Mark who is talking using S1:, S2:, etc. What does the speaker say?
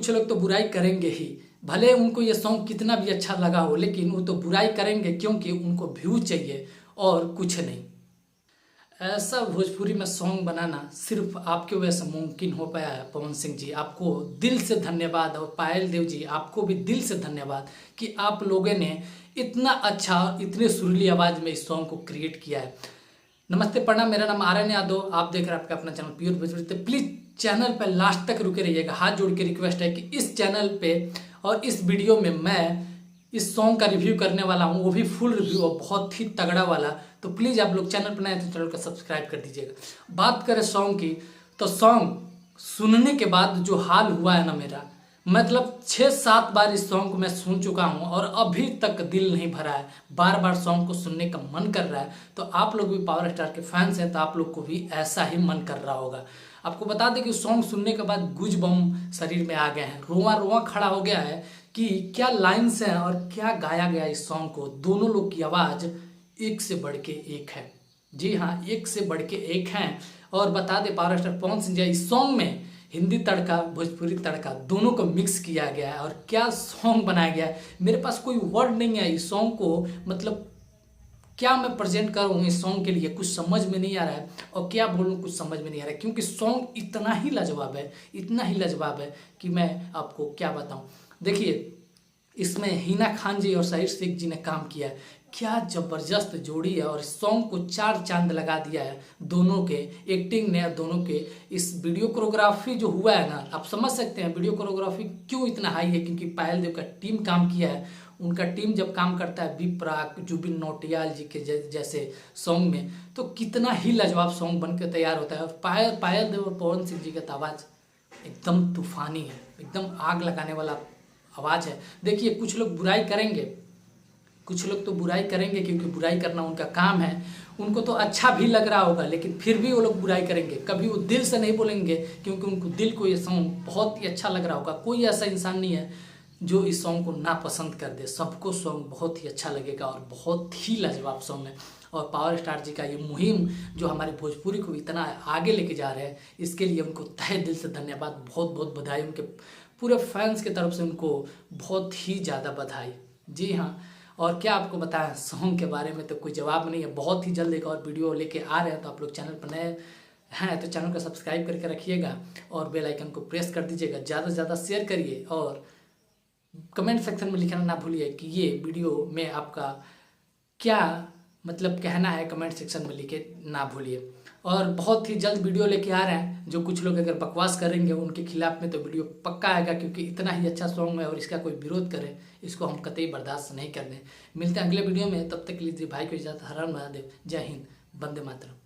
S1: कुछ लोग तो बुराई करेंगे ही, भले उनको ये सॉन्ग कितना भी अच्छा लगा हो, लेकिन वो तो बुराई करेंगे क्योंकि उनको व्यू चाहिए और कुछ नहीं। ऐसा भोजपुरी में सॉन्ग बनाना सिर्फ आपकी वजह से मुमकिन हो पाया है। पवन सिंह जी, आपको दिल से धन्यवाद, और पायल देव जी आपको भी दिल से धन्यवाद कि आप लोगों ने इतना अच्छा और इतने सुरीली आवाज़ में इस सॉन्ग को क्रिएट किया है। नमस्ते प्रणाम, मेरा नाम आर्यन यादव, आप देख रहे हैं आपका अपना चैनल प्योर भोजपुरी। तो प्लीज़ चैनल पर लास्ट तक रुके रहिएगा। हाथ जोड़ के रिक्वेस्ट है कि इस चैनल पे और इस वीडियो में मैं इस सॉन्ग का रिव्यू करने वाला हूँ, वो भी फुल रिव्यू और बहुत ही तगड़ा वाला। तो प्लीज़ आप लोग चैनल पर नए तो चैनल को सब्सक्राइब कर दीजिएगा। बात करें सॉन्ग की, तो सॉन्ग सुनने के बाद जो हाल हुआ है ना मेरा, मतलब 6-7 बार इस सॉन्ग को मैं सुन चुका हूँ और अभी तक दिल नहीं भरा है। बार बार सॉन्ग को सुनने का मन कर रहा है। तो आप लोग भी पावर स्टार के फैंस हैं तो आप लोग को भी ऐसा ही मन कर रहा होगा। आपको बता दें कि सॉन्ग सुनने के बाद गुज बम शरीर में आ गए हैं, रोआ रोआ खड़ा हो गया है कि क्या लाइन्स हैं और क्या गाया गया इस सॉन्ग को। दोनों लोग की आवाज़ एक से बढ़ के एक है। जी हाँ, एक से बढ़ के एक हैं। और बता दें पावर स्टार पवन सिंह जी, इस सॉन्ग में हिंदी तड़का भोजपुरी तड़का दोनों को मिक्स किया गया है और क्या सॉन्ग बनाया गया है। मेरे पास कोई वर्ड नहीं है इस सॉन्ग को, मतलब क्या मैं प्रेजेंट करूँ इस सॉन्ग के लिए, कुछ समझ में नहीं आ रहा है। और क्या बोलूँ, कुछ समझ में नहीं आ रहा है, क्योंकि सॉन्ग इतना ही लाजवाब है, इतना ही लाजवाब है कि मैं आपको क्या बताऊँ। देखिए, इसमें हिना खान जी और शाहिद शेख जी ने काम किया है। क्या ज़बरदस्त जोड़ी है और सॉन्ग को 4 चांद लगा दिया है दोनों के एक्टिंग ने, दोनों के इस वीडियो कोरियोग्राफी जो हुआ है ना, आप समझ सकते हैं वीडियो कोरियोग्राफी क्यों इतना हाई है, क्योंकि पायल देव का टीम काम किया है। उनका टीम जब काम करता है विपराग जुबिन नौटियाल जी के जैसे सॉन्ग में, तो कितना ही लाजवाब सॉन्ग बन के तैयार होता है। और पायल देव और पवन सिंह जी का आवाज़ एकदम तूफानी है, एकदम आग लगाने वाला आवाज़ है। देखिए, कुछ लोग बुराई करेंगे, कुछ लोग तो बुराई करेंगे क्योंकि बुराई करना उनका काम है, उनको तो अच्छा भी लग रहा होगा, लेकिन फिर भी वो लोग बुराई करेंगे। कभी वो दिल से नहीं बोलेंगे क्योंकि उनको दिल को ये सॉन्ग बहुत ही अच्छा लग रहा होगा। कोई ऐसा इंसान नहीं है जो इस सॉन्ग को नापसंद कर दे, सबको सॉन्ग बहुत ही अच्छा लगेगा और बहुत ही लाजवाब सॉन्ग है। और पावर स्टार जी का ये मुहिम जो हमारे भोजपुरी को इतना आगे लेके जा रहे हैं, इसके लिए उनको तहे दिल से धन्यवाद, बहुत बहुत बधाई। उनके पूरे फैंस की तरफ से उनको बहुत ही ज़्यादा बधाई। जी हाँ, और क्या आपको बताएं सॉन्ग के बारे में, तो कोई जवाब नहीं है। बहुत ही जल्द एक और वीडियो लेके आ रहे हैं, तो आप लोग चैनल पर नए हैं तो चैनल को सब्सक्राइब करके रखिएगा और बेल आइकन को प्रेस कर दीजिएगा। ज़्यादा से ज़्यादा शेयर करिए और कमेंट सेक्शन में लिखना ना भूलिए कि ये वीडियो में आपका क्या मतलब कहना है, कमेंट सेक्शन में लिखे ना भूलिए। और बहुत ही जल्द वीडियो लेके आ रहे हैं। जो कुछ लोग अगर बकवास करेंगे उनके खिलाफ में तो वीडियो पक्का आएगा, क्योंकि इतना ही अच्छा सॉन्ग है और इसका कोई विरोध करे इसको हम कतई बर्दाश्त नहीं करने। मिलते हैं अगले वीडियो में, तब तक के लिए भाई को इजाज़त। हर हर महादेव, जय हिंद, वंदे मातरम।